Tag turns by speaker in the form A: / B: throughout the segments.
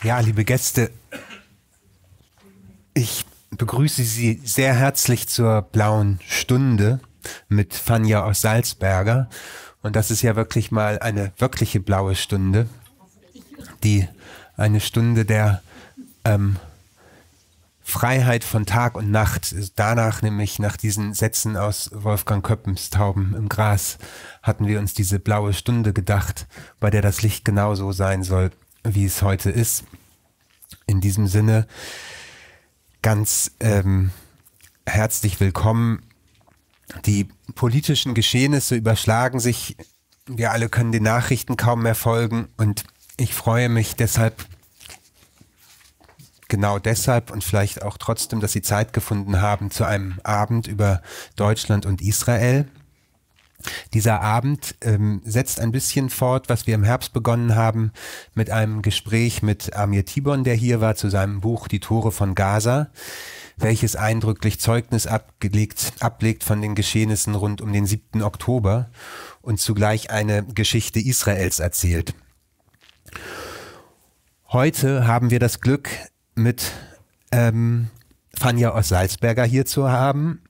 A: Ja, liebe Gäste, ich begrüße Sie sehr herzlich zur Blauen Stunde mit Fania Oz-Salzberger. Und das ist ja wirklich mal eine wirkliche blaue Stunde, eine Stunde der Freiheit von Tag und Nacht. Danach, nämlich nach diesen Sätzen aus Wolfgang Köppens Tauben im Gras, hatten wir uns diese blaue Stunde gedacht, bei der das Licht genauso sein soll, wie es heute ist. In diesem Sinne ganz herzlich willkommen. Die politischen Geschehnisse überschlagen sich. Wir alle können den Nachrichten kaum mehr folgen und ich freue mich genau deshalb und vielleicht auch trotzdem, dass Sie Zeit gefunden haben zu einem Abend über Deutschland und Israel. Dieser Abend setzt ein bisschen fort, was wir im Herbst begonnen haben, mit einem Gespräch mit Amir Tibon, der hier war, zu seinem Buch Die Tore von Gaza, welches eindrücklich Zeugnis ablegt von den Geschehnissen rund um den 7. Oktober und zugleich eine Geschichte Israels erzählt. Heute haben wir das Glück, mit Fania Oz-Salzberger hier zu haben.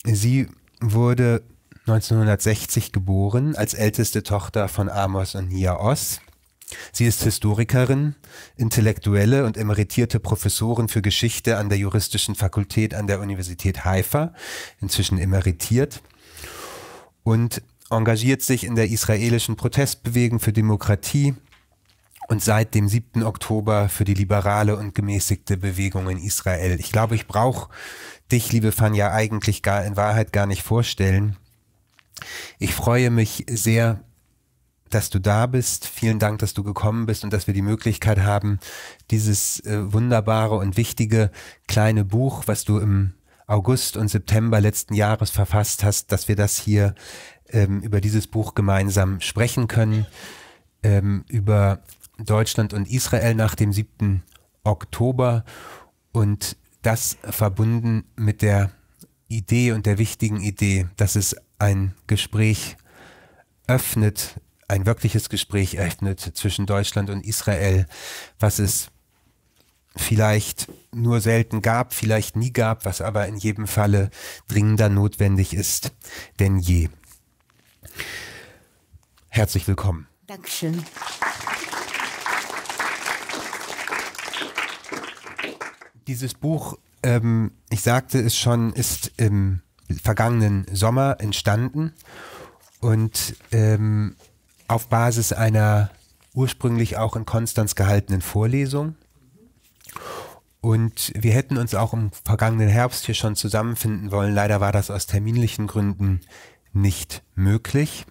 A: Sie wurde 1960 geboren, als älteste Tochter von Amos und Fania Oz. Sie ist Historikerin, Intellektuelle und emeritierte Professorin für Geschichte an der Juristischen Fakultät an der Universität Haifa, inzwischen emeritiert, und engagiert sich in der israelischen Protestbewegung für Demokratie und seit dem 7. Oktober für die liberale und gemäßigte Bewegung in Israel. Ich glaube, ich brauche dich, liebe Fania, eigentlich in Wahrheit gar nicht vorstellen. Ich freue mich sehr, dass du da bist. Vielen Dank, dass du gekommen bist und dass wir die Möglichkeit haben, dieses wunderbare und wichtige kleine Buch, was du im August und September letzten Jahres verfasst hast, dass wir das hier über dieses Buch gemeinsam sprechen können, über Deutschland und Israel nach dem 7. Oktober und das verbunden mit der Idee und der wichtigen Idee, dass es ein Gespräch öffnet, ein wirkliches Gespräch öffnet zwischen Deutschland und Israel, was es vielleicht nur selten gab, vielleicht nie gab, was aber in jedem Falle dringender notwendig ist denn je. Herzlich willkommen.
B: Dankeschön.
A: Dieses Buch, ich sagte es schon, ist im vergangenen Sommer entstanden und auf Basis einer ursprünglich auch in Konstanz gehaltenen Vorlesung. Und wir hätten uns auch im vergangenen Herbst hier schon zusammenfinden wollen. Leider war das aus terminlichen Gründen nicht möglich.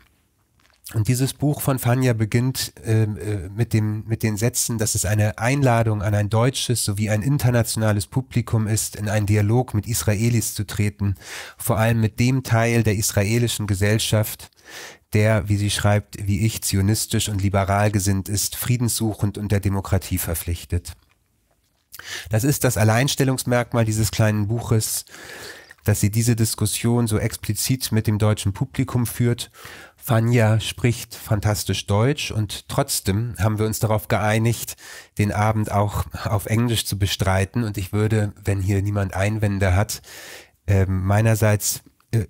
A: Und dieses Buch von Fania beginnt mit den Sätzen, dass es eine Einladung an ein deutsches sowie ein internationales Publikum ist, in einen Dialog mit Israelis zu treten, vor allem mit dem Teil der israelischen Gesellschaft, der, wie sie schreibt, wie ich, zionistisch und liberal gesinnt ist, friedenssuchend und der Demokratie verpflichtet. Das ist das Alleinstellungsmerkmal dieses kleinen Buches, dass sie diese Diskussion so explizit mit dem deutschen Publikum führt. Fania spricht fantastisch Deutsch und trotzdem haben wir uns darauf geeinigt, den Abend auch auf Englisch zu bestreiten. Und ich würde, wenn hier niemand Einwände hat, meinerseits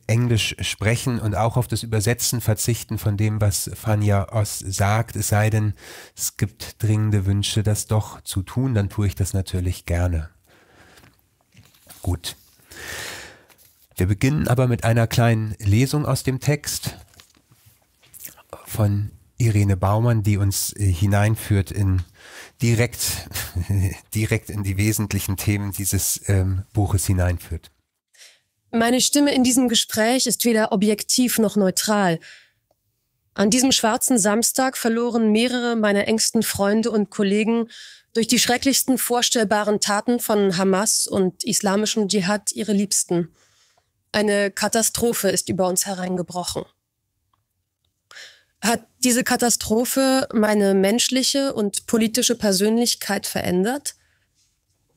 A: Englisch sprechen und auch auf das Übersetzen verzichten von dem, was Fania Oz sagt. Es sei denn, es gibt dringende Wünsche, das doch zu tun, dann tue ich das natürlich gerne. Gut. Wir beginnen aber mit einer kleinen Lesung aus dem Text von Irene Baumann, die uns hineinführt direkt in die wesentlichen Themen dieses Buches hineinführt.
C: Meine Stimme in diesem Gespräch ist weder objektiv noch neutral. An diesem schwarzen Samstag verloren mehrere meiner engsten Freunde und Kollegen durch die schrecklichsten vorstellbaren Taten von Hamas und islamischem Dschihad ihre Liebsten. Eine Katastrophe ist über uns hereingebrochen. Hat diese Katastrophe meine menschliche und politische Persönlichkeit verändert?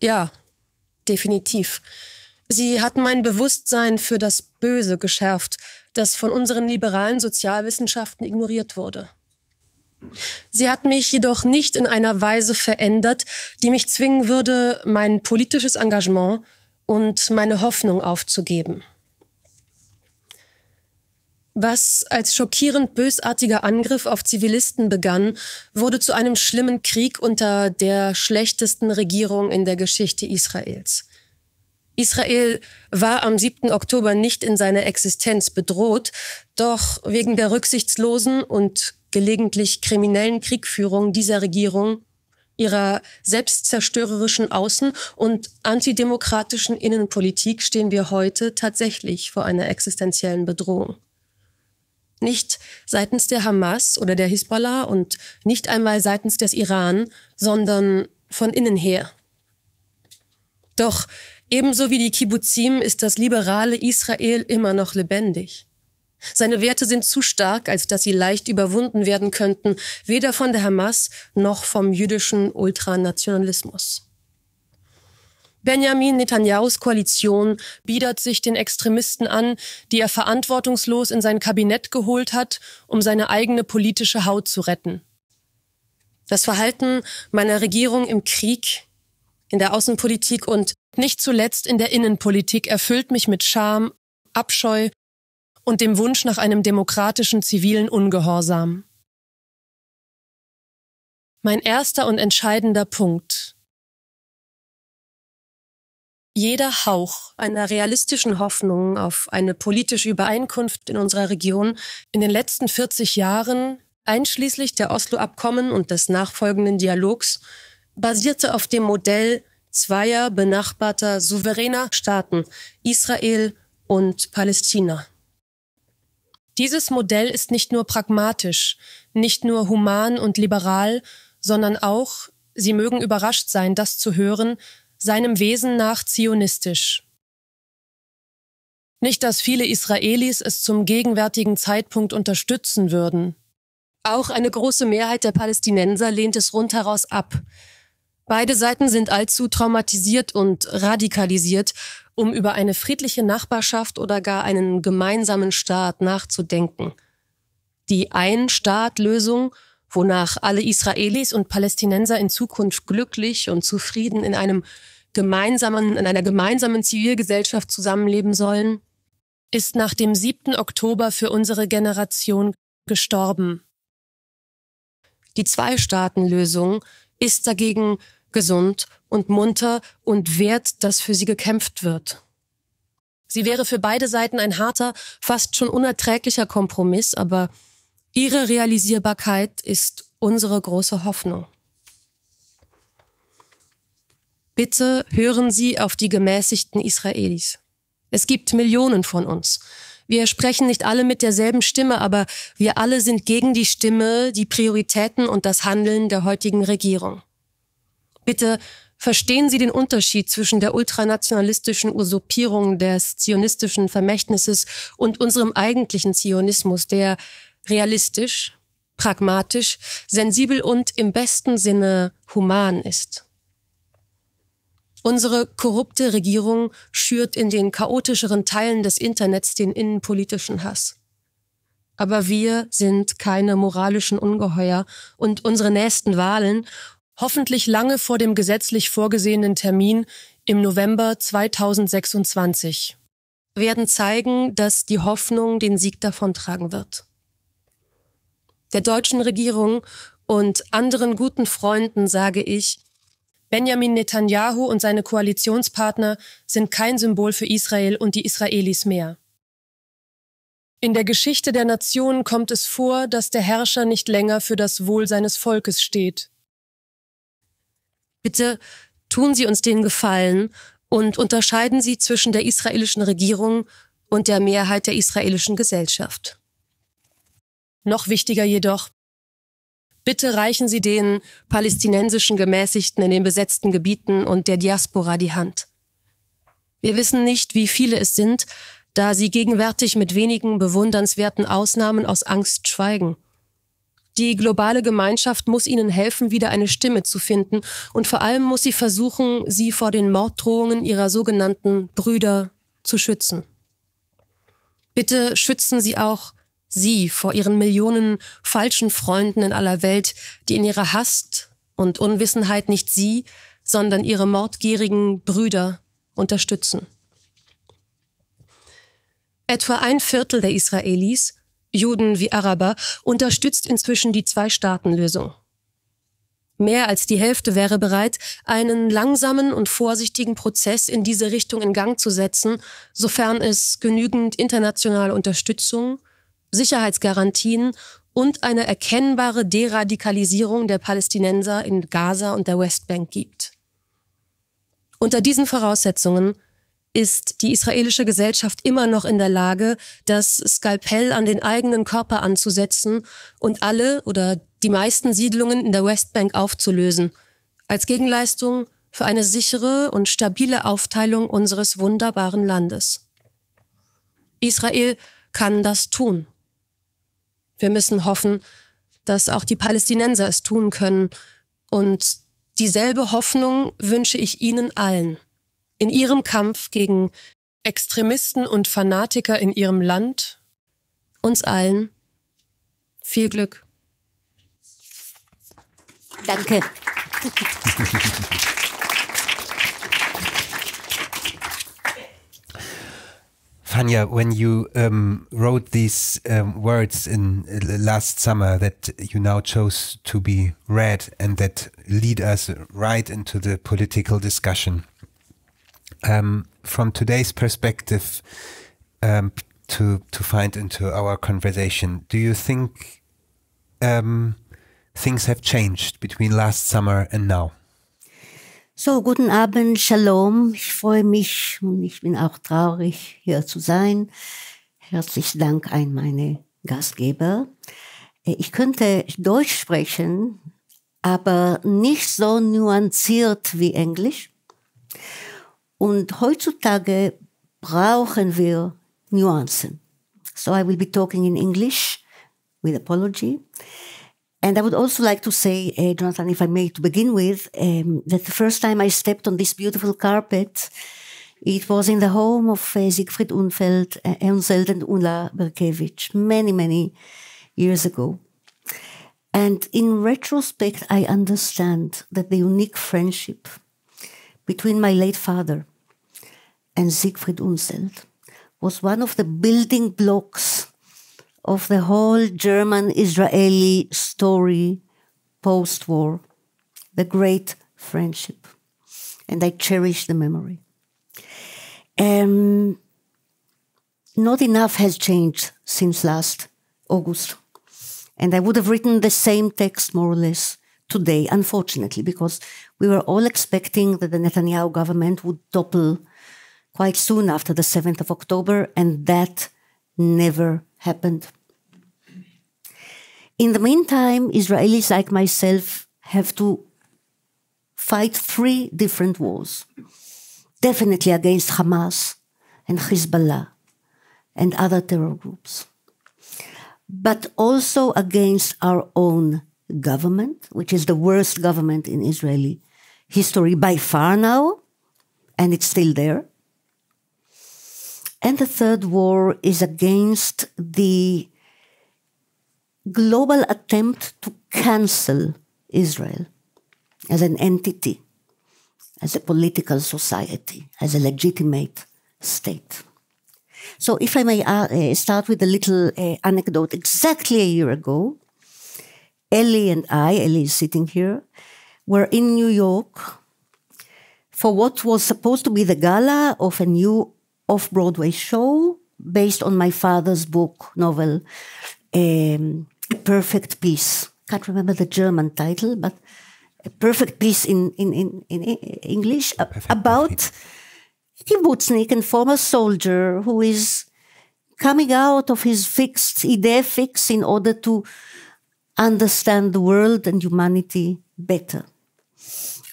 C: Ja, definitiv. Sie hat mein Bewusstsein für das Böse geschärft, das von unseren liberalen Sozialwissenschaften ignoriert wurde. Sie hat mich jedoch nicht in einer Weise verändert, die mich zwingen würde, mein politisches Engagement und meine Hoffnung aufzugeben. Was als schockierend bösartiger Angriff auf Zivilisten begann, wurde zu einem schlimmen Krieg unter der schlechtesten Regierung in der Geschichte Israels. Israel war am 7. Oktober nicht in seiner Existenz bedroht, doch wegen der rücksichtslosen und gelegentlich kriminellen Kriegführung dieser Regierung, ihrer selbstzerstörerischen Außen- und antidemokratischen Innenpolitik stehen wir heute tatsächlich vor einer existenziellen Bedrohung. Nicht seitens der Hamas oder der Hisbollah und nicht einmal seitens des Iran, sondern von innen her. Doch ebenso wie die Kibbuzim ist das liberale Israel immer noch lebendig. Seine Werte sind zu stark, als dass sie leicht überwunden werden könnten, weder von der Hamas noch vom jüdischen Ultranationalismus. Benjamin Netanyahus Koalition biedert sich den Extremisten an, die er verantwortungslos in sein Kabinett geholt hat, um seine eigene politische Haut zu retten. Das Verhalten meiner Regierung im Krieg, in der Außenpolitik und nicht zuletzt in der Innenpolitik erfüllt mich mit Scham, Abscheu und dem Wunsch nach einem demokratischen zivilen Ungehorsam. Mein erster und entscheidender Punkt. Jeder Hauch einer realistischen Hoffnung auf eine politische Übereinkunft in unserer Region in den letzten 40 Jahren, einschließlich der Oslo-Abkommen und des nachfolgenden Dialogs, basierte auf dem Modell zweier benachbarter souveräner Staaten, Israel und Palästina. Dieses Modell ist nicht nur pragmatisch, nicht nur human und liberal, sondern auch, Sie mögen überrascht sein, das zu hören, seinem Wesen nach zionistisch. Nicht, dass viele Israelis es zum gegenwärtigen Zeitpunkt unterstützen würden. Auch eine große Mehrheit der Palästinenser lehnt es rundheraus ab. Beide Seiten sind allzu traumatisiert und radikalisiert, um über eine friedliche Nachbarschaft oder gar einen gemeinsamen Staat nachzudenken. Die Ein-Staat-Lösung, wonach alle Israelis und Palästinenser in Zukunft glücklich und zufrieden in einer gemeinsamen Zivilgesellschaft zusammenleben sollen, ist nach dem 7. Oktober für unsere Generation gestorben. Die Zwei-Staaten-Lösung ist dagegen gesund und munter und wert, dass für sie gekämpft wird. Sie wäre für beide Seiten ein harter, fast schon unerträglicher Kompromiss, aber ihre Realisierbarkeit ist unsere große Hoffnung. Bitte hören Sie auf die gemäßigten Israelis. Es gibt Millionen von uns. Wir sprechen nicht alle mit derselben Stimme, aber wir alle sind gegen die Stimme, die Prioritäten und das Handeln der heutigen Regierung. Bitte verstehen Sie den Unterschied zwischen der ultranationalistischen Usurpierung des zionistischen Vermächtnisses und unserem eigentlichen Zionismus, der realistisch, pragmatisch, sensibel und im besten Sinne human ist. Unsere korrupte Regierung schürt in den chaotischeren Teilen des Internets den innenpolitischen Hass. Aber wir sind keine moralischen Ungeheuer und unsere nächsten Wahlen, hoffentlich lange vor dem gesetzlich vorgesehenen Termin im November 2026, werden zeigen, dass die Hoffnung den Sieg davontragen wird. Der deutschen Regierung und anderen guten Freunden sage ich, Benjamin Netanyahu und seine Koalitionspartner sind kein Symbol für Israel und die Israelis mehr. In der Geschichte der Nation kommt es vor, dass der Herrscher nicht länger für das Wohl seines Volkes steht. Bitte tun Sie uns den Gefallen und unterscheiden Sie zwischen der israelischen Regierung und der Mehrheit der israelischen Gesellschaft. Noch wichtiger jedoch, bitte reichen Sie den palästinensischen Gemäßigten in den besetzten Gebieten und der Diaspora die Hand. Wir wissen nicht, wie viele es sind, da sie gegenwärtig mit wenigen bewundernswerten Ausnahmen aus Angst schweigen. Die globale Gemeinschaft muss ihnen helfen, wieder eine Stimme zu finden, und vor allem muss sie versuchen, sie vor den Morddrohungen ihrer sogenannten Brüder zu schützen. Bitte schützen Sie auch Sie vor ihren Millionen falschen Freunden in aller Welt, die in ihrer Hast und Unwissenheit nicht sie, sondern ihre mordgierigen Brüder unterstützen. Etwa 1/4 der Israelis, Juden wie Araber, unterstützt inzwischen die Zwei-Staaten-Lösung. Mehr als die Hälfte wäre bereit, einen langsamen und vorsichtigen Prozess in diese Richtung in Gang zu setzen, sofern es genügend internationale Unterstützung, Sicherheitsgarantien und eine erkennbare Deradikalisierung der Palästinenser in Gaza und der Westbank gibt. Unter diesen Voraussetzungen ist die israelische Gesellschaft immer noch in der Lage, das Skalpell an den eigenen Körper anzusetzen und alle oder die meisten Siedlungen in der Westbank aufzulösen, als Gegenleistung für eine sichere und stabile Aufteilung unseres wunderbaren Landes. Israel kann das tun. Wir müssen hoffen, dass auch die Palästinenser es tun können. Und dieselbe Hoffnung wünsche ich Ihnen allen. In Ihrem Kampf gegen Extremisten und Fanatiker in Ihrem Land, uns allen, viel Glück.
B: Danke.
A: Fania, when you wrote these words in last summer that you now chose to be read and that lead us right into the political discussion, from today's perspective, to find into our conversation, do you think things have changed between last summer and now?
B: So, guten Abend, Shalom. Ich freue mich und ich bin auch traurig, hier zu sein. Herzlichen Dank an meine Gastgeber. Ich könnte Deutsch sprechen, aber nicht so nuanciert wie Englisch. Und heutzutage brauchen wir Nuancen. So I will be talking in English with apology. And I would also like to say, Jonathan, if I may, to begin with, that the first time I stepped on this beautiful carpet, it was in the home of Siegfried Unfeld and Ulla Berkewitsch many, many years ago. And in retrospect, I understand that the unique friendship between my late father and Siegfried Unfeld was one of the building blocks of the whole German-Israeli story post-war, the great friendship. And I cherish the memory. Not enough has changed since last August. And I would have written the same text more or less today, unfortunately, because we were all expecting that the Netanyahu government would topple quite soon after the 7th of October, and that never happened. In the meantime, Israelis like myself have to fight 3 different wars. Definitely against Hamas and Hezbollah and other terror groups. But also against our own government, which is the worst government in Israeli history by far now, and it's still there. And the third war is against the global attempt to cancel Israel as an entity, as a political society, as a legitimate state. So if I may start with a little anecdote. Exactly a year ago, Ellie and I, Ellie is sitting here, were in New York for what was supposed to be the gala of a new off-Broadway show based on my father's novel, A Perfect Peace. Can't remember the German title, but A Perfect Peace in English, about a kibbutznik and former soldier who is coming out of his idea fix in order to understand the world and humanity better.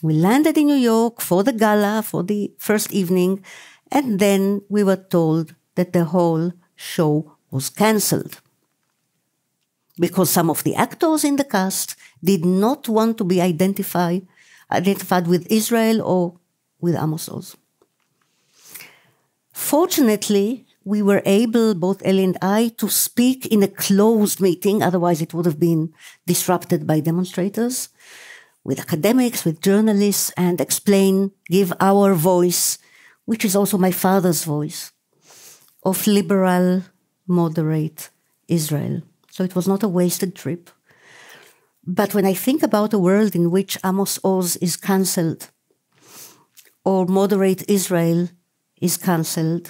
B: We landed in New York for the gala, for the first evening, and then we were told that the whole show was cancelled because some of the actors in the cast did not want to be identified with Israel or with Amos Oz. Fortunately, we were able, both Ellie and I, to speak in a closed meeting. Otherwise, it would have been disrupted by demonstrators, with academics, with journalists, and explain, give our voice, which is also my father's voice, of liberal, moderate Israel. So it was not a wasted trip. But when I think about a world in which Amos Oz is cancelled, or moderate Israel is cancelled,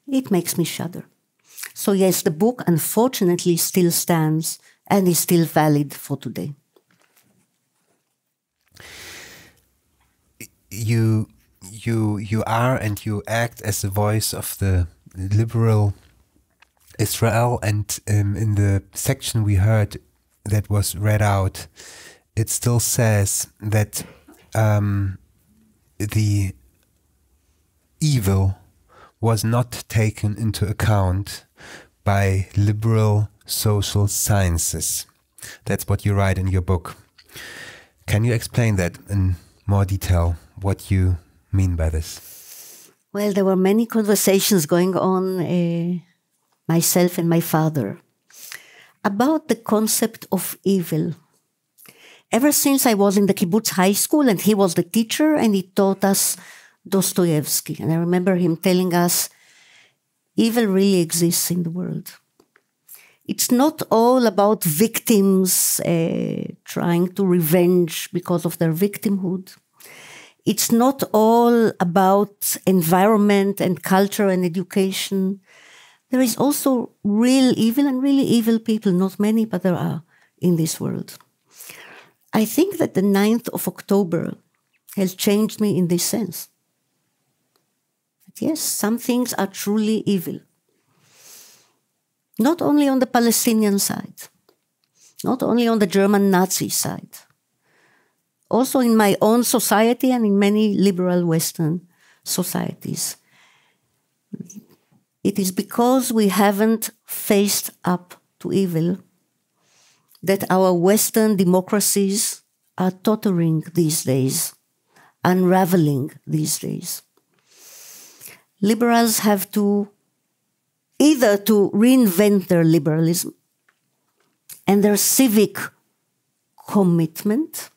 B: it makes me shudder. So yes, the book unfortunately still stands and is still valid for today.
A: You are and you act as the voice of the liberal Israel, and in the section we heard that was read out, it still says that the evil was not taken into account by liberal social sciences. That's what you write in your book. Can you explain that in more detail, what you mean by this?
B: Well, there were many conversations going on, myself and my father, about the concept of evil. Ever since I was in the kibbutz high school, and he was the teacher, and he taught us Dostoevsky. And I remember him telling us, evil really exists in the world. It's not all about victims trying to revenge because of their victimhood. It's not all about environment and culture and education. There is also real evil and really evil people, not many, but there are in this world. I think that the 9th of October has changed me in this sense. Yes, some things are truly evil. Not only on the Palestinian side, not only on the German Nazi side, also in my own society and in many liberal Western societies. It is because we haven't faced up to evil that our Western democracies are tottering these days, unraveling these days. Liberals have to either to reinvent their liberalism and their civic commitment.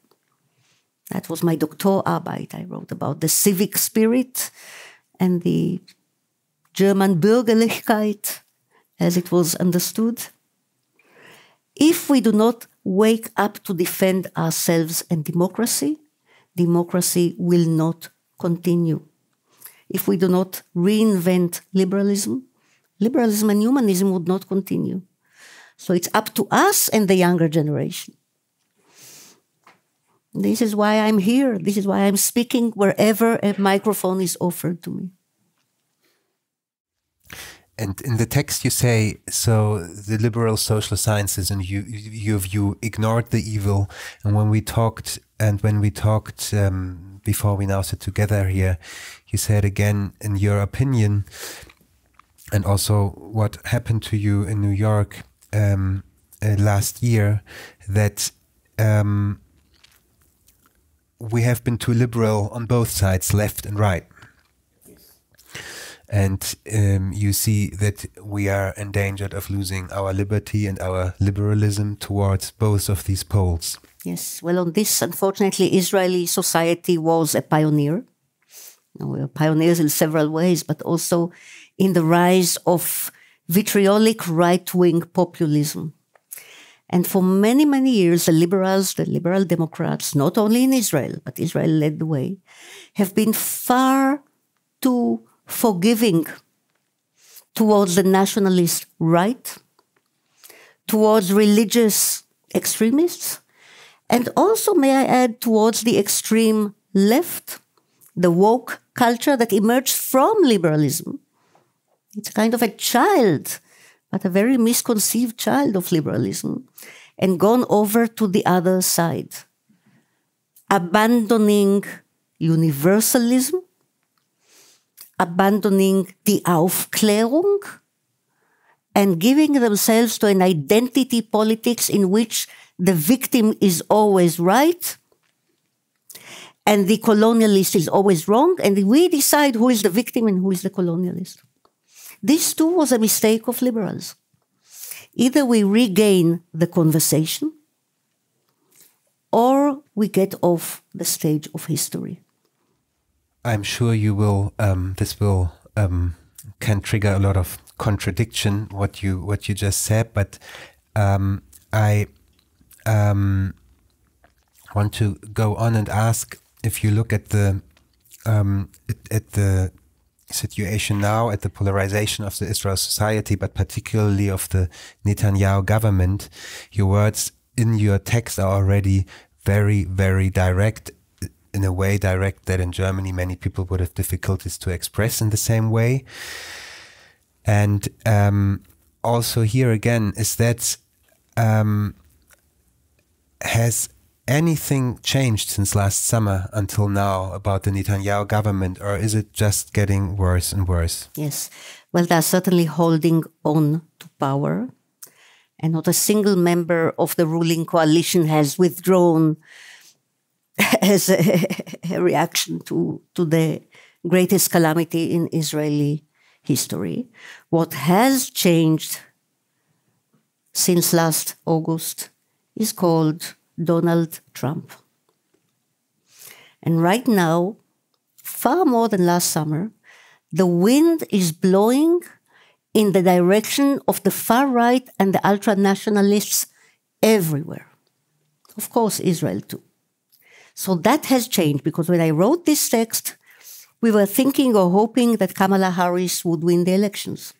B: That was my Doktorarbeit. I wrote about the civic spirit and the German Bürgerlichkeit, as it was understood. If we do not wake up to defend ourselves and democracy, democracy will not continue. If we do not reinvent liberalism, liberalism and humanism would not continue. So it's up to us and the younger generation. This is why I'm here. This is why I'm speaking wherever a microphone is offered to me.
A: And in the text you say, so the liberal social sciences, and you ignored the evil. And when we talked before we now sit together here, you said again, in your opinion, and also what happened to you in New York last year, that we have been too liberal on both sides, left and right. And you see that we are endangered of losing our liberty and our liberalism towards both of these poles.
B: Yes, well, on this, unfortunately, Israeli society was a pioneer. We are pioneers in several ways, but also in the rise of vitriolic right-wing populism. And for many, many years, the liberals, the liberal Democrats, not only in Israel, but Israel led the way, have been far too forgiving towards the nationalist right, towards religious extremists, and also, may I add, towards the extreme left, the woke culture that emerged from liberalism. It's kind of a child, but a very misconceived child of liberalism, and gone over to the other side, abandoning universalism, abandoning die Aufklärung, and giving themselves to an identity politics in which the victim is always right and the colonialist is always wrong, and we decide who is the victim and who is the colonialist. This too was a mistake of liberals. Either we regain the conversation or we get off the stage of history.
A: I'm sure you will. This will can trigger a lot of contradiction. What you just said, but I want to go on and ask, if you look at the situation now, at the polarization of the Israel society, but particularly of the Netanyahu government, your words in your text are already very, very direct, in a way direct that in Germany many people would have difficulties to express in the same way. And also here again, is that has anything changed since last summer until now about the Netanyahu government, or is it just getting worse and worse?
B: Yes. Well, they're certainly holding on to power, and not a single member of the ruling coalition has withdrawn as a reaction to the greatest calamity in Israeli history. What has changed since last August is called Donald Trump. And right now, far more than last summer, the wind is blowing in the direction of the far right and the ultra-nationalists everywhere. Of course, Israel too. So that has changed, because when I wrote this text, we were thinking or hoping that Kamala Harris would win the elections.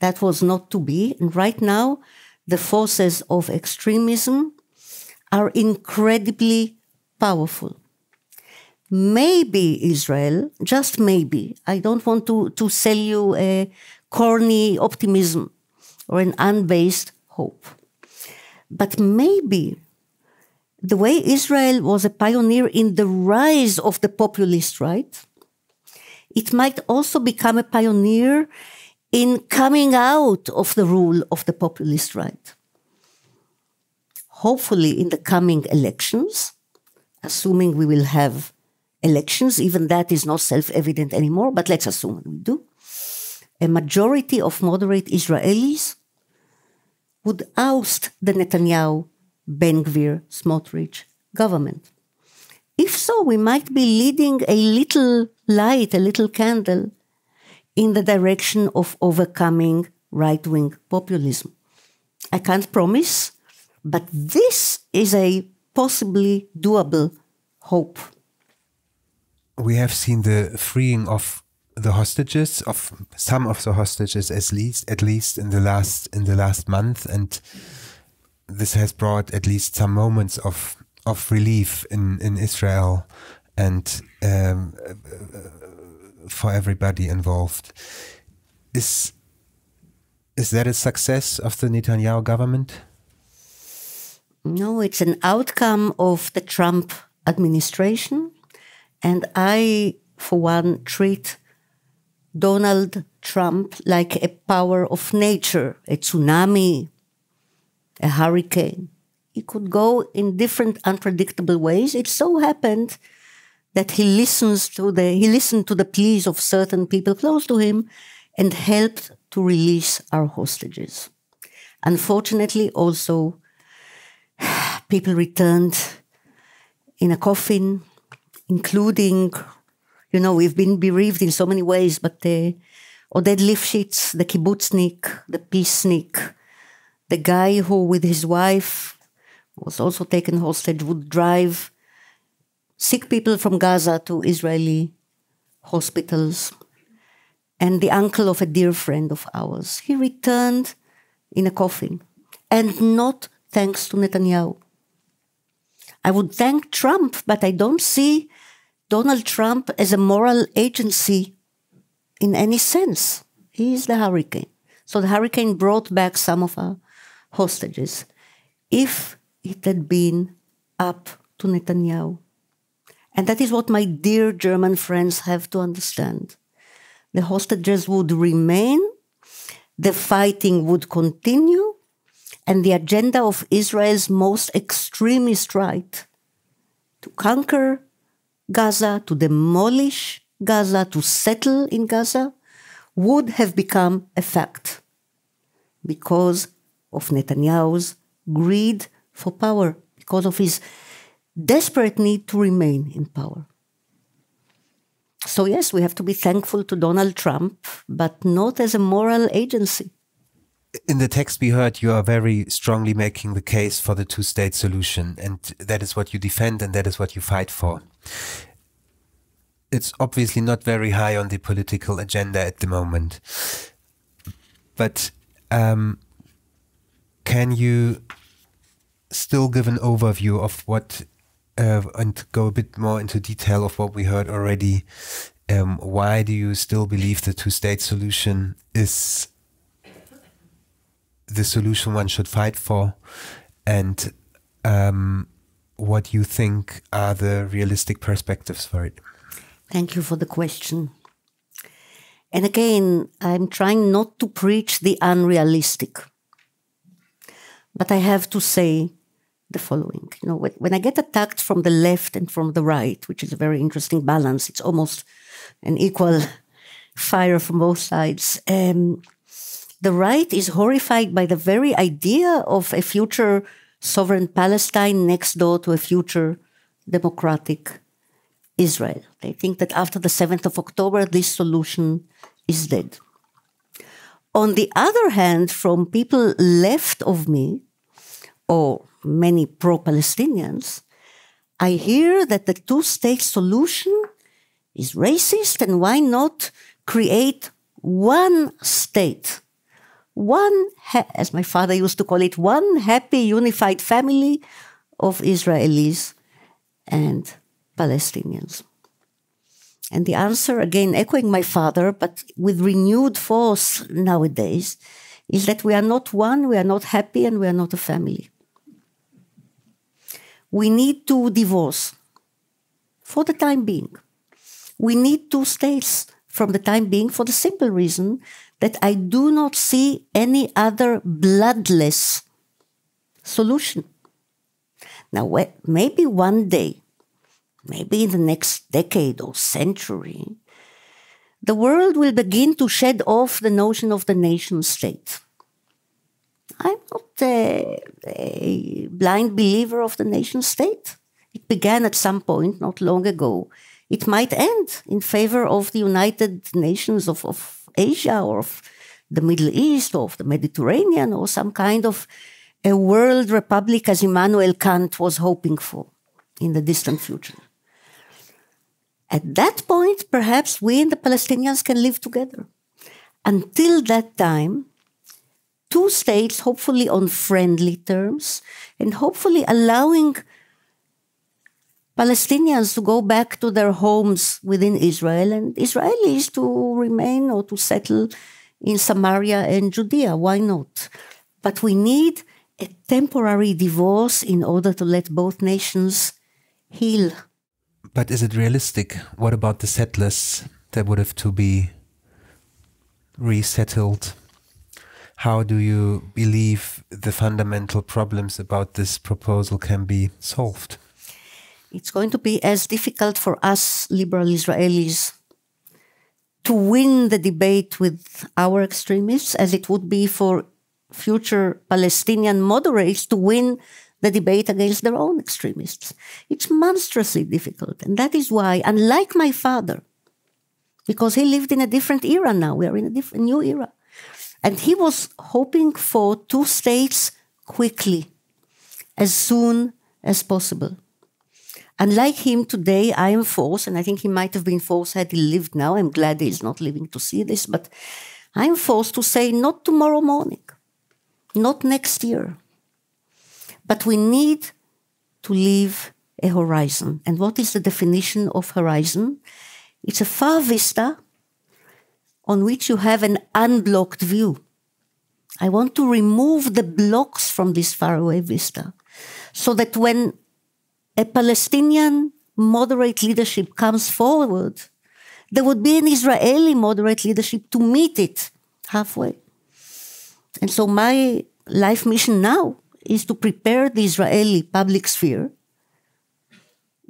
B: That was not to be. And right now, the forces of extremism are incredibly powerful. Maybe Israel, just maybe, I don't want to sell you a corny optimism or an unbased hope, but maybe the way Israel was a pioneer in the rise of the populist right, it might also become a pioneer in coming out of the rule of the populist right. Hopefully in the coming elections, assuming we will have elections, even that is not self-evident anymore, but let's assume we do, a majority of moderate Israelis would oust the Netanyahu, Ben-Gvir, Smotrich government. If so, we might be leading a little light, a little candle in the direction of overcoming right-wing populism. I can't promise, but this is a possibly doable hope.
A: We have seen the freeing of the hostages, of some of the hostages at least in the last month, and this has brought at least some moments of relief in Israel and for everybody involved. Is that a success of the Netanyahu government?
B: No, it's an outcome of the Trump administration. And I, for one, treat Donald Trump like a power of nature, a tsunami, a hurricane. He could go in different unpredictable ways. It so happened that he listened to the pleas of certain people close to him and helped to release our hostages. Unfortunately, also, people returned in a coffin, including, we've been bereaved in so many ways, but Oded Lifshitz, the kibbutznik, the peacenik, the guy who with his wife was also taken hostage, would drive sick people from Gaza to Israeli hospitals, and the uncle of a dear friend of ours. He returned in a coffin, and not thanks to Netanyahu. I would thank Trump, but I don't see Donald Trump as a moral agency in any sense. He is the hurricane. So the hurricane brought back some of our hostages. If it had been up to Netanyahu, and that is what my dear German friends have to understand, the hostages would remain, the fighting would continue, and the agenda of Israel's most extremist right to conquer Gaza, to demolish Gaza, to settle in Gaza, would have become a fact because of Netanyahu's greed for power, because of his desperate need to remain in power. So yes, we have to be thankful to Donald Trump, but not as a moral agency.
A: In the text we heard, you are very strongly making the case for the two-state solution, and that is what you defend and that is what you fight for. It's obviously not very high on the political agenda at the moment. But can you still give an overview of what, and go a bit more into detail of what we heard already? Why do you still believe the two-state solution is the solution one should fight for? And what you think are the realistic perspectives for it?
B: Thank you for the question. And again, I'm trying not to preach the unrealistic. But I have to say the following. You know, when I get attacked from the left and from the right, which is a very interesting balance, it's almost an equal fire from both sides. The right is horrified by the very idea of a future sovereign Palestine next door to a future democratic Israel. They think that after the 7th of October, this solution is dead. On the other hand, from people left of me, or many pro-Palestinians, I hear that the two-state solution is racist, and why not create one state, as my father used to call it, one happy, unified family of Israelis and Palestinians. And the answer, again, echoing my father, but with renewed force nowadays, is that we are not one, we are not happy, and we are not a family. We need to divorce for the time being. We need two states from the time being for the simple reason that I do not see any other bloodless solution. Now, maybe one day, maybe in the next decade or century, the world will begin to shed off the notion of the nation state. I'm not a blind believer of the nation state. It began at some point, not long ago. It might end in favor of the United Nations of Asia or of the Middle East or of the Mediterranean or some kind of a world republic as Immanuel Kant was hoping for in the distant future. At that point, perhaps we and the Palestinians can live together. Until that time, two states, hopefully on friendly terms, and hopefully allowing Palestinians to go back to their homes within Israel and Israelis to remain or to settle in Samaria and Judea. Why not? But we need a temporary divorce in order to let both nations heal.
A: But is it realistic? What about the settlers that would have to be resettled? How do you believe the fundamental problems about this proposal can be solved?
B: It's going to be as difficult for us liberal Israelis to win the debate with our extremists as it would be for future Palestinian moderates to win the debate against their own extremists. It's monstrously difficult. And that is why, unlike my father, because he lived in a different era now, we are in a new era, and he was hoping for two states quickly, as soon as possible. Unlike him today, I am forced, and I think he might have been forced had he lived now. I'm glad he's not living to see this, but I'm forced to say not tomorrow morning, not next year. But we need to leave a horizon. And what is the definition of horizon? It's a far vista on which you have an unblocked view. I want to remove the blocks from this faraway vista so that when a Palestinian moderate leadership comes forward, there would be an Israeli moderate leadership to meet it halfway. And so my life mission now is to prepare the Israeli public sphere,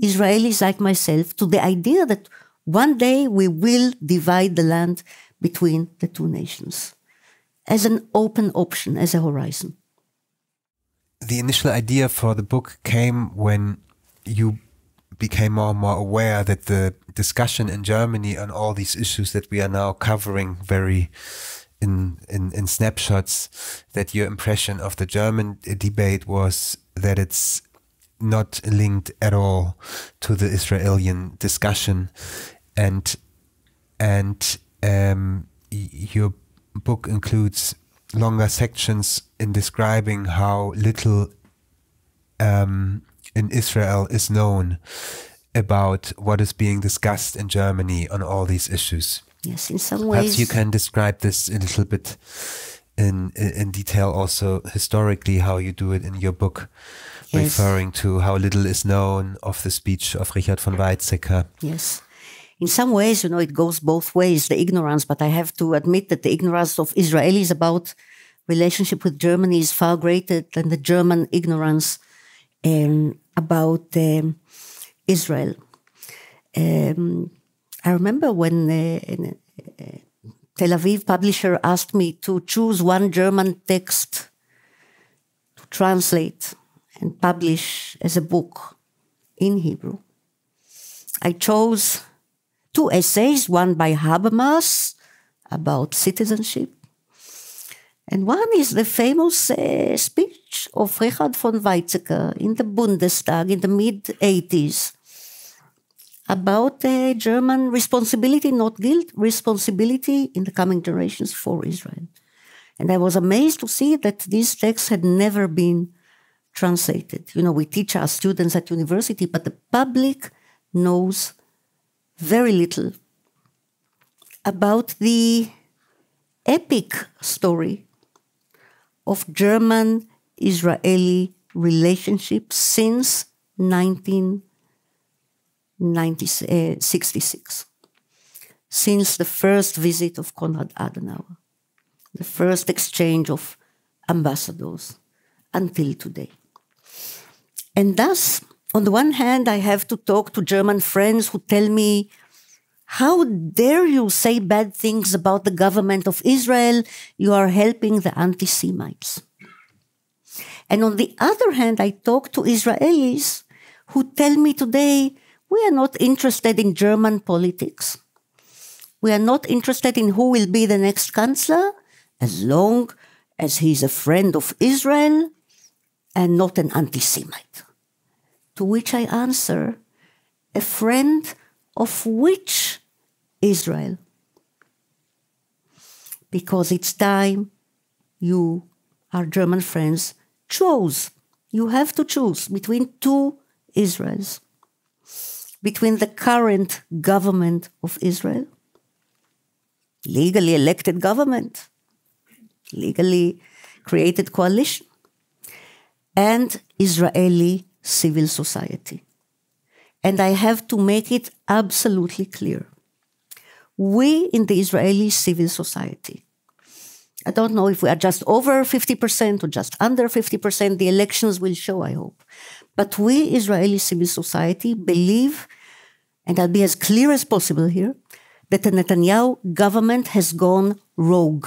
B: Israelis like myself, to the idea that one day we will divide the land between the two nations, as an open option, as a horizon.
A: The initial idea for the book came when you became more and more aware that the discussion in Germany on all these issues that we are now covering very in snapshots, that your impression of the German debate was that it's not linked at all to the Israeli discussion, and your book includes longer sections in describing how little in Israel is known about what is being discussed in Germany on all these issues.
B: Yes, in some ways.
A: Perhaps you can describe this a little bit in detail, also historically, how you do it in your book, yes, referring to how little is known of the speech of Richard von Weizsäcker.
B: Yes. In some ways, it goes both ways, the ignorance, but I have to admit that the ignorance of Israelis about relationship with Germany is far greater than the German ignorance about Israel. I remember when a Tel Aviv publisher asked me to choose one German text to translate and publish as a book in Hebrew. I chose 2 essays, one by Habermas about citizenship, and one is the famous speech of Richard von Weizsäcker in the Bundestag in the mid-80s about German responsibility, not guilt, responsibility in the coming generations for Israel. And I was amazed to see that these texts had never been translated. We teach our students at university, but the public knows very little about the epic story of German-Israeli relationships since 1966, since the first visit of Konrad Adenauer, the first exchange of ambassadors until today. And thus, on the one hand, I have to talk to German friends who tell me, how dare you say bad things about the government of Israel? You are helping the anti-Semites. And on the other hand, I talk to Israelis who tell me today, we are not interested in German politics. We are not interested in who will be the next chancellor, as long as he is a friend of Israel and not an anti-Semite. To which I answer, a friend of which Israel? Because it's time you, our German friends, chose. You have to choose between 2 Israels. Between the current government of Israel, legally elected government, legally created coalition, and Israeli civil society. And I have to make it absolutely clear. We in the Israeli civil society, I don't know if we are just over 50% or just under 50%, the elections will show, I hope. But we, Israeli civil society, believe, and I'll be as clear as possible here, that the Netanyahu government has gone rogue.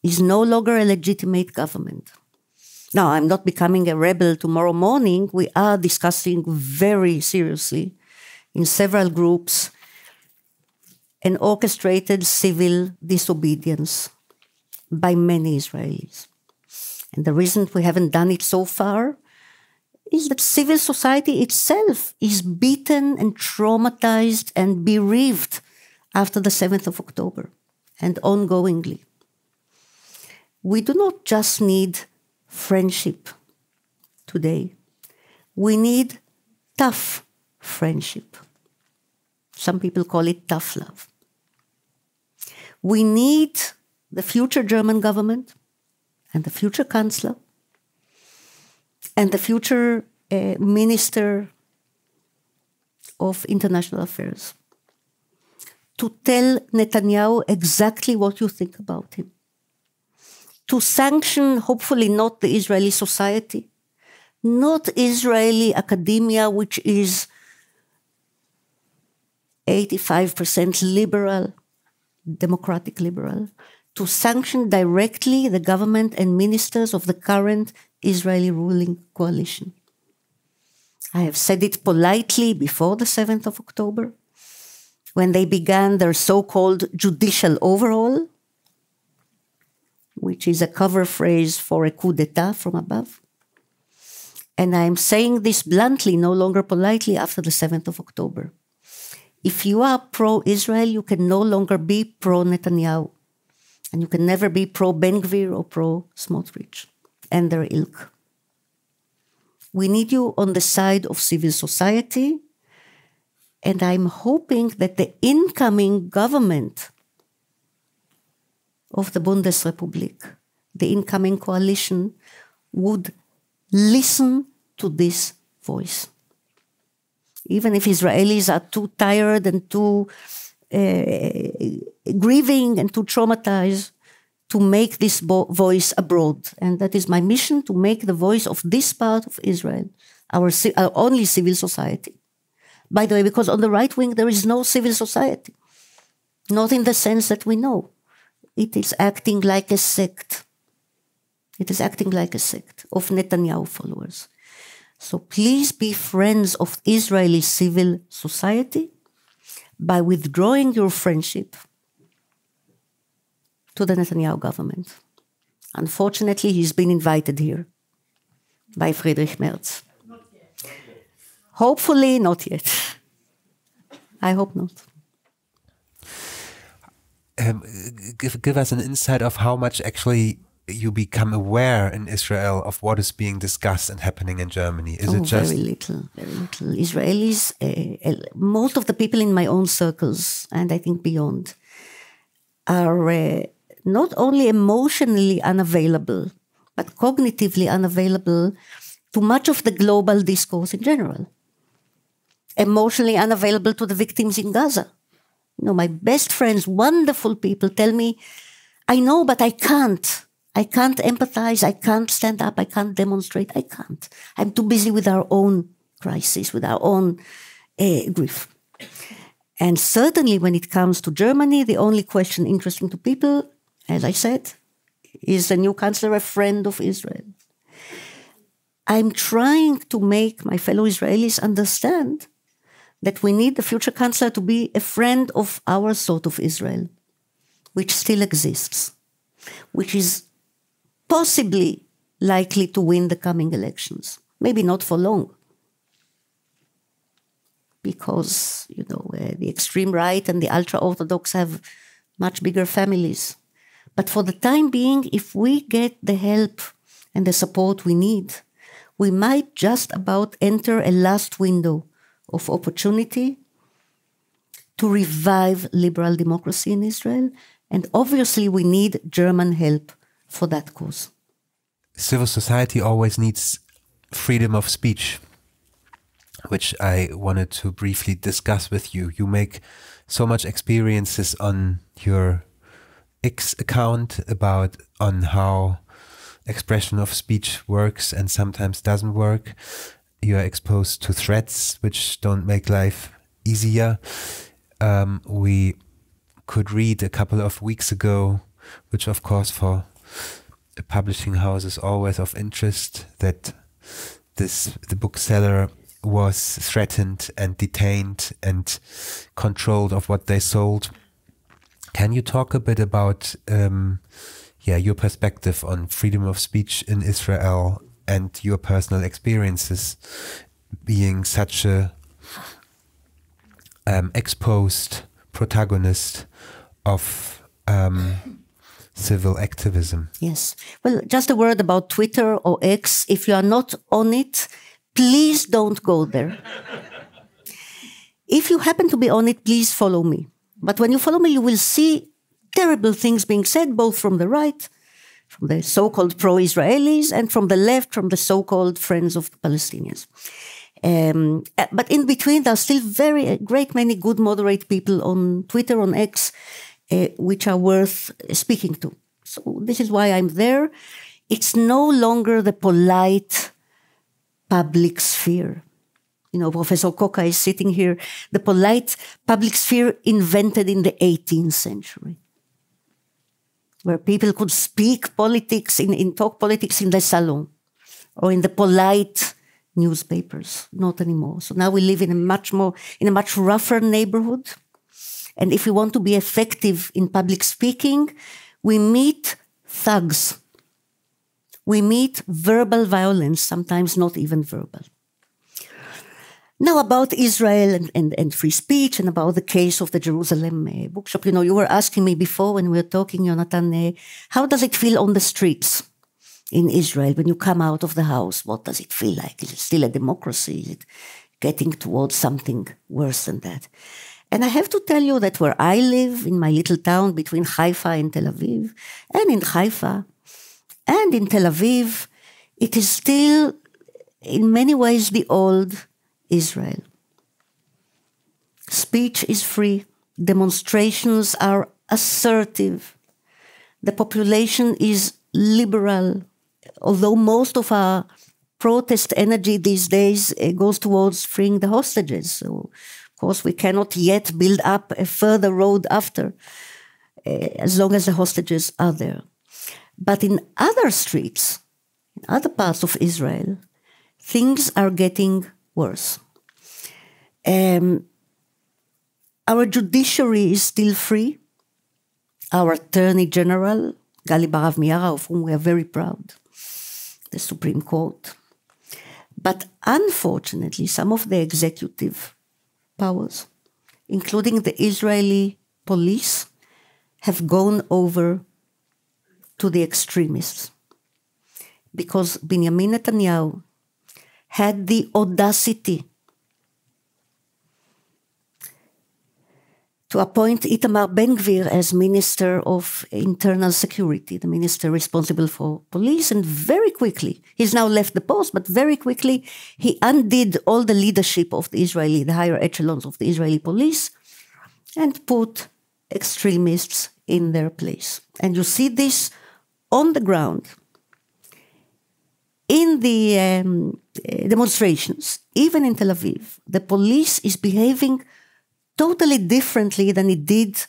B: Is no longer a legitimate government. Now, I'm not becoming a rebel tomorrow morning. We are discussing very seriously in several groups an orchestrated civil disobedience by many Israelis. And the reason we haven't done it so far is that civil society itself is beaten and traumatized and bereaved after the 7th of October and ongoingly. We do not just need friendship today. We need tough friendship. Some people call it tough love. We need the future German government and the future chancellor and the future Minister of International Affairs to tell Netanyahu exactly what you think about him. To sanction, hopefully not the Israeli society, not Israeli academia, which is 85% liberal, democratic liberal, to sanction directly the government and ministers of the current Israeli ruling coalition. I have said it politely before the 7th of October, when they began their so-called judicial overhaul, which is a cover phrase for a coup d'etat from above. And I am saying this bluntly, no longer politely, after the 7th of October. If you are pro-Israel, you can no longer be pro-Netanyahu. And you can never be pro-Ben Gvir or pro-Smotrich and their ilk. We need you on the side of civil society, and I'm hoping that the incoming government of the Bundesrepublik, the incoming coalition, would listen to this voice. Even if Israelis are too tired and too grieving and too traumatized to make this voice abroad. And that is my mission, to make the voice of this part of Israel our only civil society. By the way, because on the right wing there is no civil society. Not in the sense that we know. It is acting like a sect. It is acting like a sect of Netanyahu followers. So please be friends of Israeli civil society by withdrawing your friendship to the Netanyahu government. Unfortunately, he's been invited here by Friedrich Merz.
D: Not yet.
B: Hopefully, not yet. I hope not.
A: Give us an insight of how much actually you become aware in Israel of what is being discussed and happening in Germany. Is it just
B: very little, very little. Israelis, most of the people in my own circles, and I think beyond, are not only emotionally unavailable, but cognitively unavailable to much of the global discourse in general. Emotionally unavailable to the victims in Gaza. You know, my best friends, wonderful people, tell me, I know, but I can't. I can't empathize, I can't stand up, I can't demonstrate, I can't. I'm too busy with our own crisis, with our own grief. And certainly when it comes to Germany, the only question interesting to people, as I said, is the new chancellor a friend of Israel? I'm trying to make my fellow Israelis understand that we need the future chancellor to be a friend of our sort of Israel, which still exists, which is possibly likely to win the coming elections. Maybe not for long. Because, you know, the extreme right and the ultra-Orthodox have much bigger families. But for the time being, if we get the help and the support we need, we might just about enter a last window of opportunity to revive liberal democracy in Israel. And obviously we need German help for that cause.
A: Civil society always needs freedom of speech, which I wanted to briefly discuss with you. You make so much experiences on your X account on how expression of speech works and sometimes doesn't work. You are exposed to threats which don't make life easier. We could read a couple of weeks ago, which of course for a publishing house is always of interest, that the bookseller was threatened and detained and controlled of what they sold. Can you talk a bit about your perspective on freedom of speech in Israel and your personal experiences being such a exposed protagonist of civil activism?
B: Yes. Well, just a word about Twitter or X. If you are not on it, please don't go there. If you happen to be on it, please follow me. But when you follow me, you will see terrible things being said, both from the right, from the so-called pro-Israelis, and from the left, from the so-called friends of the Palestinians. But in between, there are still a great many good, moderate people on Twitter, on X, which are worth speaking to. So this is why I'm there. It's no longer the polite public sphere. Professor Koka is sitting here, the polite public sphere invented in the 18th century, where people could speak politics, talk politics in the salon or in the polite newspapers. Not anymore. So now we live in a much rougher neighborhood. And if we want to be effective in public speaking, we meet thugs. We meet verbal violence, sometimes not even verbal. Now about Israel and free speech and about the case of the Jerusalem bookshop. You were asking me before when we were talking, Jonathan, how does it feel on the streets in Israel when you come out of the house? What does it feel like? Is it still a democracy? Is it getting towards something worse than that? And I have to tell you that where I live, in my little town between Haifa and Tel Aviv, and in Haifa and in Tel Aviv, it is still in many ways the old Israel. Speech is free. Demonstrations are assertive. The population is liberal. Although most of our protest energy these days goes towards freeing the hostages. So, of course, we cannot yet build up a further road after, as long as the hostages are there. But in other streets, in other parts of Israel, things are getting worse. Our judiciary is still free. Our Attorney General, Gali Barav Miara, of whom we are very proud, the Supreme Court. But unfortunately, some of the executive powers, including the Israeli police, have gone over to the extremists. Because Benjamin Netanyahu had the audacity to appoint Itamar Ben-Gvir as Minister of Internal Security, the minister responsible for police, and very quickly, he's now left the post, but very quickly he undid all the leadership of the higher echelons of the Israeli police, and put extremists in their place. And you see this on the ground in the demonstrations, even in Tel Aviv. The police is behaving totally differently than it did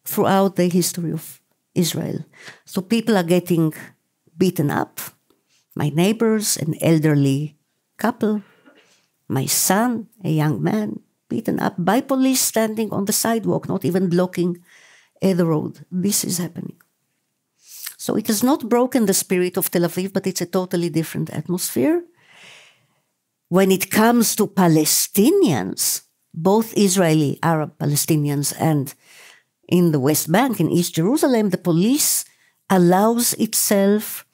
B: throughout the history of Israel. So people are getting beaten up. My neighbors, an elderly couple, my son, a young man, beaten up by police standing on the sidewalk, not even blocking the road. This is happening. So it has not broken the spirit of Tel Aviv, but it's a totally different atmosphere. When it comes to Palestinians, both Israeli, Arab Palestinians, and in the West Bank, in East Jerusalem, the police allows itself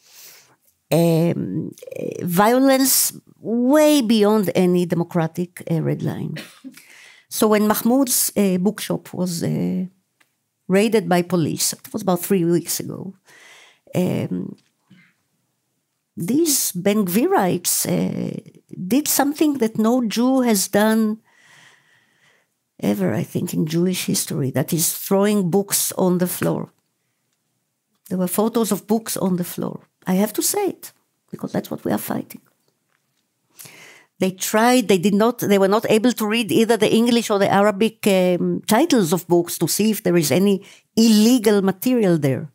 B: violence way beyond any democratic red line. So when Mahmoud's bookshop was raided by police, it was about 3 weeks ago, these Ben-Gvirites did something that no Jew has done ever, I think, in Jewish history, that is throwing books on the floor. There were photos of books on the floor. I have to say it, because that's what we are fighting. They tried, they were not able to read either the English or the Arabic titles of books to see if there is any illegal material there.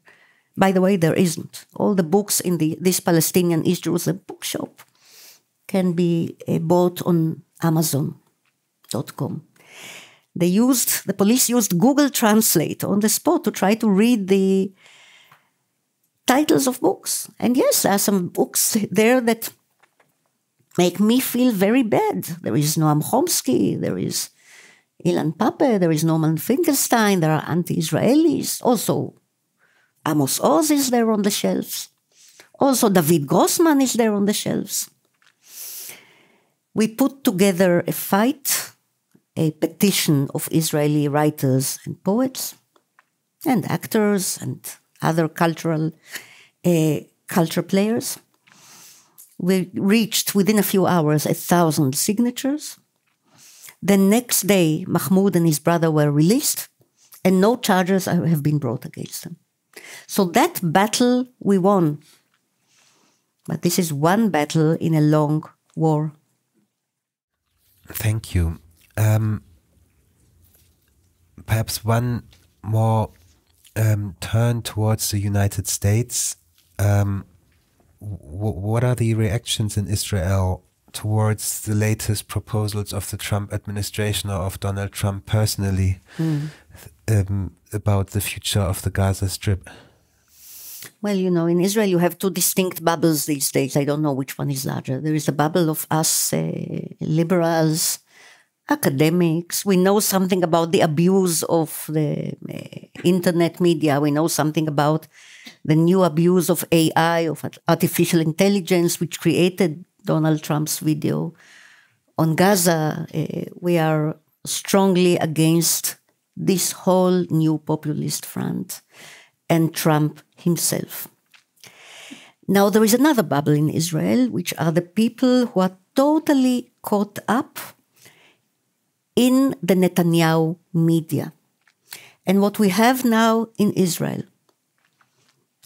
B: By the way, there isn't. All the books in this Palestinian East Jerusalem bookshop can be bought on Amazon.com. The police used Google Translate on the spot to try to read the titles of books. And yes, there are some books there that make me feel very bad. There is Noam Chomsky, there is Ilan Pappé, there is Norman Finkelstein, there are anti-Israelis. Also, Amos Oz is there on the shelves. Also, David Grossman is there on the shelves. We put together a fight, a petition of Israeli writers and poets and actors and other culture players. We reached within a few hours 1,000 signatures. The next day, Mahmoud and his brother were released, and no charges have been brought against them. So that battle we won. But this is one battle in a long war.
A: Thank you. Perhaps one more turn towards the United States. What are the reactions in Israel towards the latest proposals of the Trump administration or of Donald Trump personally about the future of the Gaza Strip?
B: Well, you know, in Israel you have two distinct bubbles these days. I don't know which one is larger. There is the bubble of us liberals, academics. We know something about the abuse of the internet media. We know something about the new abuse of AI, of artificial intelligence, which created Donald Trump's video. On Gaza, we are strongly against this whole new populist front and Trump himself. Now, there is another bubble in Israel, which are the people who are totally caught up in the Netanyahu media. And what we have now in Israel,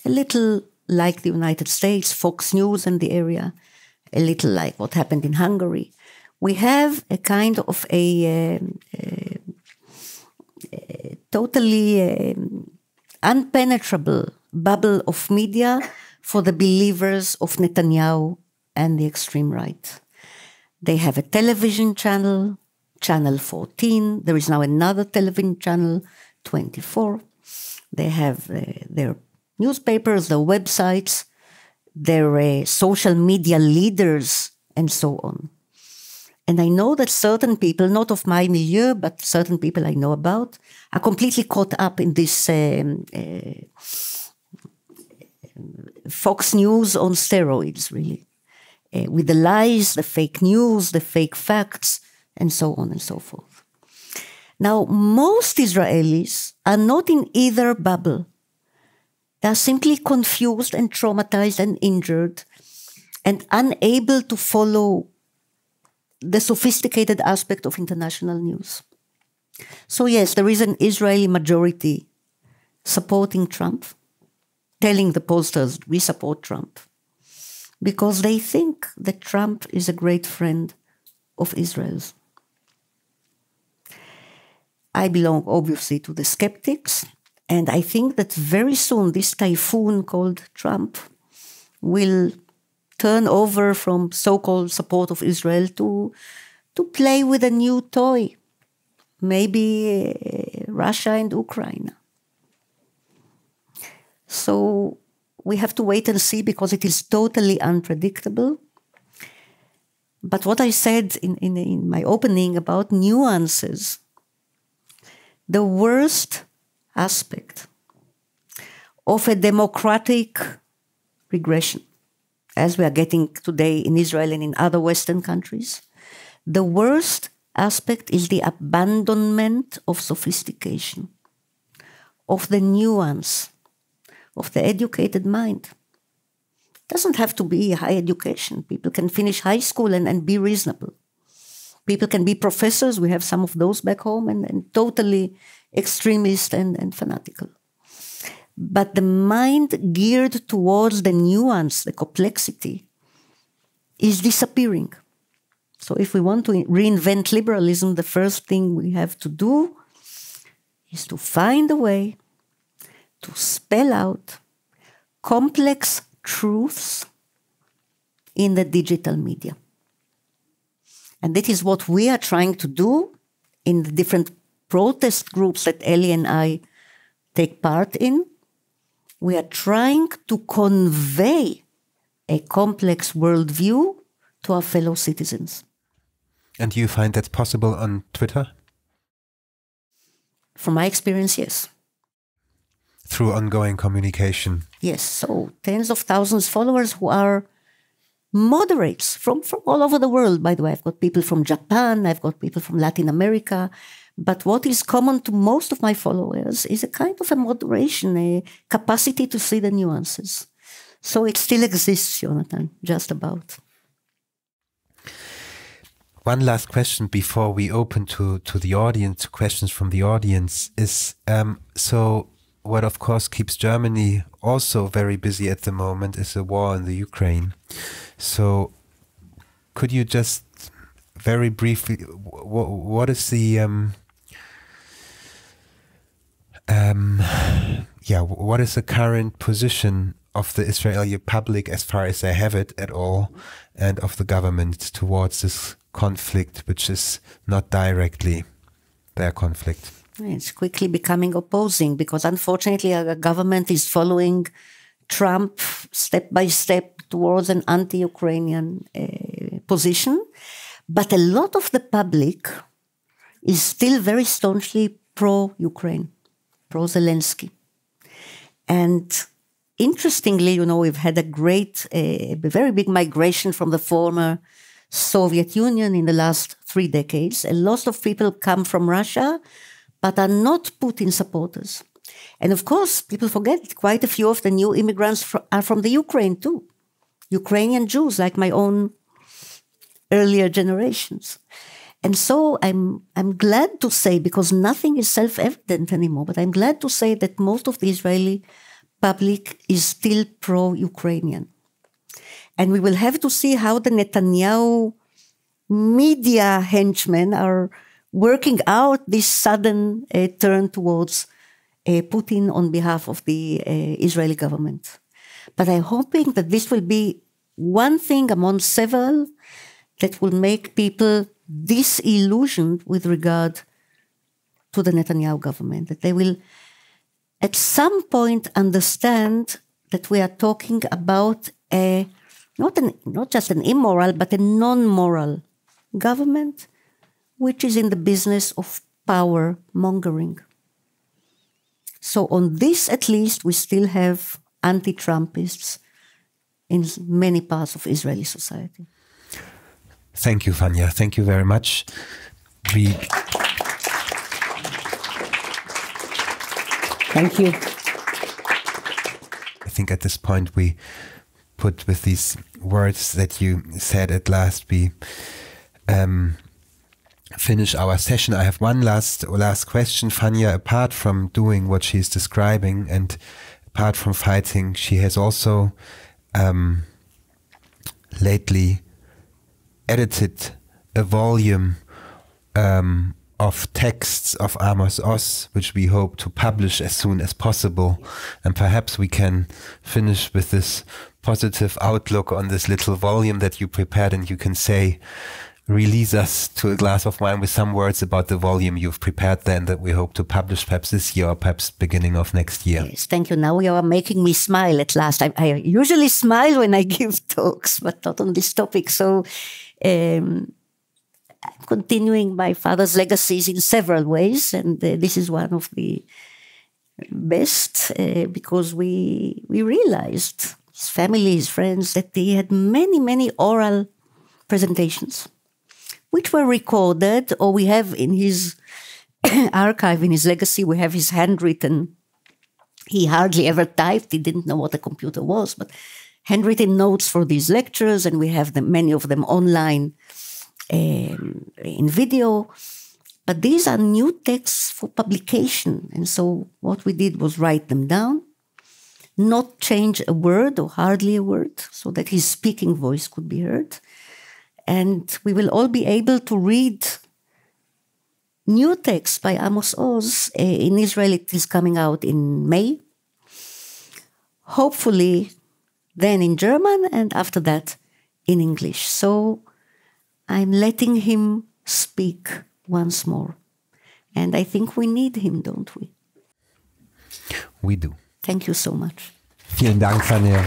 B: a little like the United States, Fox News and the area, a little like what happened in Hungary, we have a kind of a totally unpenetrable bubble of media for the believers of Netanyahu and the extreme right. They have a television channel, Channel 14. There is now another television channel, 24. They have their newspapers, their websites, their social media leaders, and so on. And I know that certain people, not of my milieu, but certain people I know about, are completely caught up in this Fox News on steroids, really. With the lies, the fake news, the fake facts, and so on and so forth. Now, most Israelis are not in either bubble. They are simply confused and traumatized and injured and unable to follow the sophisticated aspect of international news. So yes, there is an Israeli majority supporting Trump, telling the pollsters, we support Trump, because they think that Trump is a great friend of Israel's. I belong, obviously, to the skeptics, and I think that very soon this typhoon called Trump will turn over from so-called support of Israel to play with a new toy, maybe Russia and Ukraine. So we have to wait and see, because it is totally unpredictable. But what I said in my opening about nuances, the worst aspect of a democratic regression, as we are getting today in Israel and in other Western countries, the worst aspect is the abandonment of sophistication, of the nuance, of the educated mind. It doesn't have to be high education. People can finish high school and be reasonable. People can be professors. We have some of those back home, and totally extremist and fanatical. But the mind geared towards the nuance, the complexity, is disappearing. So if we want to reinvent liberalism, the first thing we have to do is to find a way to spell out complex truths in the digital media. And that is what we are trying to do in the different protest groups that Ellie and I take part in. We are trying to convey a complex worldview to our fellow citizens.
A: And you find that possible on Twitter?
B: From my experience, yes.
A: Through ongoing communication?
B: Yes, so tens of thousands of followers who are moderates from all over the world. By the way, I've got people from Japan, I've got people from Latin America. But what is common to most of my followers is a kind of a moderation, a capacity to see the nuances. So it still exists, Jonathan, just about.
A: One last question before we open to the audience, to questions from the audience, is so what of course keeps Germany also very busy at the moment is the war in the Ukraine. So could you just very briefly, what is the what is the current position of the Israeli public, as far as they have it at all, and of the government towards this conflict, which is not directly their conflict?
B: It's quickly becoming opposing, because unfortunately our government is following Trump step by step towards an anti-Ukrainian position. But a lot of the public is still very staunchly pro-Ukraine, pro-Zelensky. And interestingly, we've had a very big migration from the former Soviet Union in the last 3 decades. A lot of people come from Russia, but are not Putin supporters. And of course, people forget quite a few of the new immigrants are from the Ukraine too. Ukrainian Jews, like my own earlier generations. And so I'm glad to say, because nothing is self-evident anymore, but I'm glad to say that most of the Israeli public is still pro-Ukrainian. And we will have to see how the Netanyahu media henchmen are working out this sudden turn towards Putin on behalf of the Israeli government. But I'm hoping that this will be one thing among several that will make people disillusioned with regard to the Netanyahu government, that they will at some point understand that we are talking about not just an immoral, but a non-moral government, which is in the business of power mongering. So on this, at least, we still have anti-Trumpists in many parts of Israeli society.
A: Thank you, Fania. Thank you very much.
B: Thank you.
A: I think at this point we put, with these words that you said at last, we finish our session. I have one last question. Fania, apart from doing what she's describing and apart from fighting, she has also lately edited a volume of texts of Amos Oz, which we hope to publish as soon as possible. And perhaps we can finish with this positive outlook on this little volume that you prepared, and you can release us to a glass of wine with some words about the volume you've prepared then, that we hope to publish perhaps this year or perhaps beginning of next year.
B: Yes, thank you. Now you are making me smile at last. I usually smile when I give talks, but not on this topic. So I'm continuing my father's legacies in several ways, and this is one of the best because we realized, his family, his friends, that he had many, many oral presentations, which were recorded, or we have in his archive, in his legacy, we have his handwritten. He hardly ever typed. He didn't know what a computer was, but handwritten notes for these lectures, and we have many of them online in video. But these are new texts for publication. And so what we did was write them down, not change a word or hardly a word, so that his speaking voice could be heard. And we will all be able to read new texts by Amos Oz. In Israel, it is coming out in May. Hopefully, then in German, and after that, in English. So I'm letting him speak once more. And I think we need him, don't we?
A: We do.
B: Thank you so much.
A: Vielen Dank, Fania.